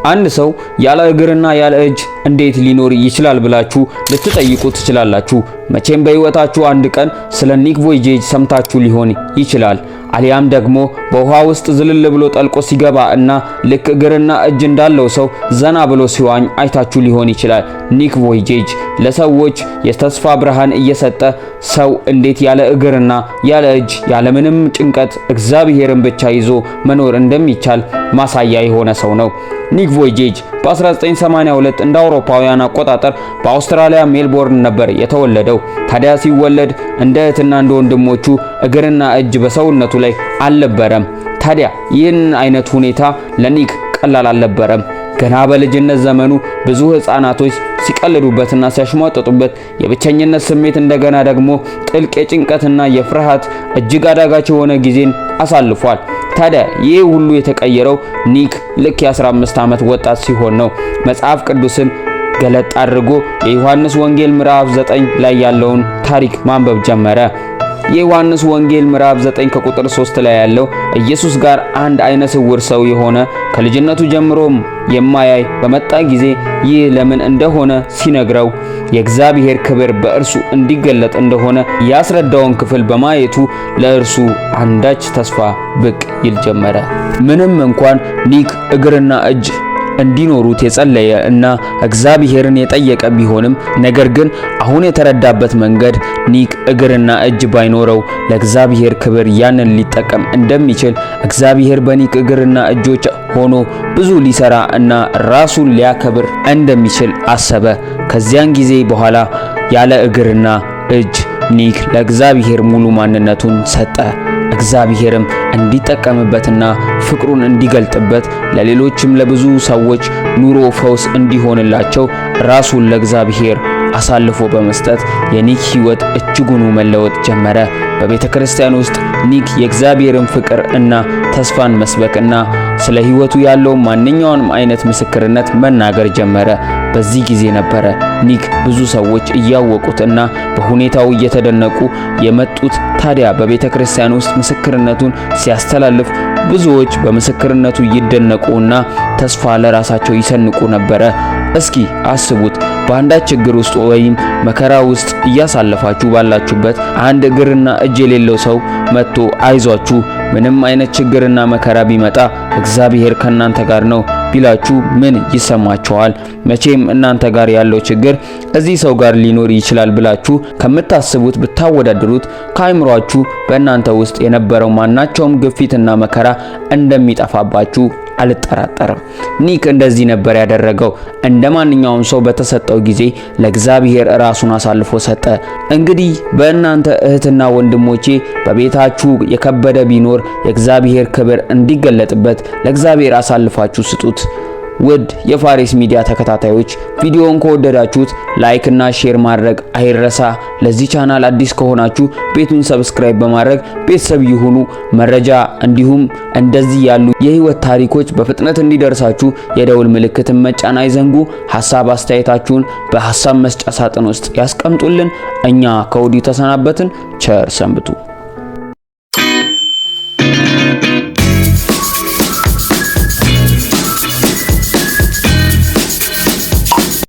አንድ ሰው ያለ እግርና ያለ እጅ እንዴት ሊኖር ይችላል ብላችሁ ልትጠይቁ ትችላላችሁ። መቼም በህይወታችሁ አንድ ቀን ስለ ኒክ ቮይጄጅ ሰምታችሁ ሊሆን ይችላል። አሊያም ደግሞ በውሃ ውስጥ ዝልል ብሎ ጠልቆ ሲገባ እና ልክ እግርና እጅ እንዳለው ሰው ዘና ብሎ ሲዋኝ አይታችሁ ሊሆን ይችላል። ኒክ ቮይጄጅ ለሰዎች የተስፋ ብርሃን እየሰጠ ሰው እንዴት ያለ እግርና ያለ እጅ ያለምንም ጭንቀት እግዚአብሔርን ብቻ ይዞ መኖር እንደሚቻል ማሳያ የሆነ ሰው ነው። ኒክ ቮይጄጅ በ1982 እንደ አውሮፓውያን አቆጣጠር በአውስትራሊያ ሜልቦርን ነበር የተወለደው። ታዲያ ሲወለድ እንደ እህትና እንደ ወንድሞቹ እግርና እጅ በሰውነቱ ላይ አልነበረም። ታዲያ ይህን አይነት ሁኔታ ለኒክ ቀላል አልነበረም። ገና በልጅነት ዘመኑ ብዙ ህፃናቶች ሲቀልዱበትና ሲያሽሟጠጡበት የብቸኝነት ስሜት እንደገና ደግሞ ጥልቅ የጭንቀትና የፍርሃት እጅግ አዳጋች የሆነ ጊዜን አሳልፏል። ታዲያ ይህ ሁሉ የተቀየረው ኒክ ልክ የ15 ዓመት ወጣት ሲሆን ነው። መጽሐፍ ቅዱስን ገለጥ አድርጎ የዮሐንስ ወንጌል ምዕራፍ 9 ላይ ያለውን ታሪክ ማንበብ ጀመረ። የዮሐንስ ወንጌል ምዕራፍ 9 ከቁጥር 3 ላይ ያለው ኢየሱስ ጋር አንድ አይነ ስውር ሰው የሆነ ከልጅነቱ ጀምሮም የማያይ በመጣ ጊዜ ይህ ለምን እንደሆነ ሲነግረው የእግዚአብሔር ክብር በእርሱ እንዲገለጥ እንደሆነ ያስረዳውን ክፍል በማየቱ ለእርሱ አንዳች ተስፋ ብቅ ይል ጀመረ። ምንም እንኳን ኒክ እግርና እጅ እንዲኖሩት የጸለየ እና እግዚአብሔርን የጠየቀ ቢሆንም ነገር ግን አሁን የተረዳበት መንገድ ኒክ እግርና እጅ ባይኖረው ለእግዚአብሔር ክብር ያንን ሊጠቀም እንደሚችል እግዚአብሔር በኒክ እግርና እጆች ሆኖ ብዙ ሊሰራ እና ራሱን ሊያከብር እንደሚችል አሰበ። ከዚያን ጊዜ በኋላ ያለ እግርና እጅ ኒክ ለእግዚአብሔር ሙሉ ማንነቱን ሰጠ። እግዚአብሔርም እንዲጠቀምበትና ፍቅሩን እንዲገልጥበት ለሌሎችም ለብዙ ሰዎች ኑሮ ፈውስ እንዲሆንላቸው ራሱን ለእግዚአብሔር አሳልፎ በመስጠት የኒክ ሕይወት እጅጉን መለወጥ ጀመረ። በቤተ ክርስቲያን ውስጥ ኒክ የእግዚአብሔርን ፍቅር እና ተስፋን መስበክና ስለ ሕይወቱ ያለው ማንኛውንም አይነት ምስክርነት መናገር ጀመረ። በዚህ ጊዜ ነበረ ኒክ ብዙ ሰዎች እያወቁትና በሁኔታው እየተደነቁ የመጡት። ታዲያ በቤተ ክርስቲያን ውስጥ ምስክርነቱን ሲያስተላልፍ ብዙዎች በምስክርነቱ ይደነቁና ተስፋ ለራሳቸው ይሰንቁ ነበረ። እስኪ አስቡት፣ በአንዳች ችግር ውስጥ ወይም መከራ ውስጥ እያሳለፋችሁ ባላችሁበት አንድ እግርና እጅ የሌለው ሰው መጥቶ አይዟችሁ፣ ምንም አይነት ችግርና መከራ ቢመጣ እግዚአብሔር ከናንተ ጋር ነው ቢላችሁ ምን ይሰማችኋል? መቼም እናንተ ጋር ያለው ችግር እዚህ ሰው ጋር ሊኖር ይችላል ብላችሁ ከምታስቡት ብታወዳድሩት ከአይምሯችሁ በእናንተ ውስጥ የነበረው ማናቸውም ግፊትና መከራ እንደሚጠፋባችሁ አልጠራጠርም። ኒክ እንደዚህ ነበር ያደረገው። እንደማንኛውም ሰው በተሰጠው ጊዜ ለእግዚአብሔር ራሱን አሳልፎ ሰጠ። እንግዲህ በእናንተ እህትና ወንድሞቼ በቤታችሁ የከበደ ቢኖር የእግዚአብሔር ክብር እንዲገለጥበት ለእግዚአብሔር አሳልፋችሁ ስጡት። ውድ የፋሪስ ሚዲያ ተከታታዮች ቪዲዮውን ከወደዳችሁት ላይክ እና ሼር ማድረግ አይረሳ። ለዚህ ቻናል አዲስ ከሆናችሁ ቤቱን ሰብስክራይብ በማድረግ ቤተሰብ ይሁኑ። መረጃ እንዲሁም እንደዚህ ያሉ የህይወት ታሪኮች በፍጥነት እንዲደርሳችሁ የደውል ምልክትን መጫን አይዘንጉ። ሐሳብ አስተያየታችሁን በሐሳብ መስጫ ሳጥን ውስጥ ያስቀምጡልን። እኛ ከወዲሁ ተሰናበትን። ቸር ሰንብቱ።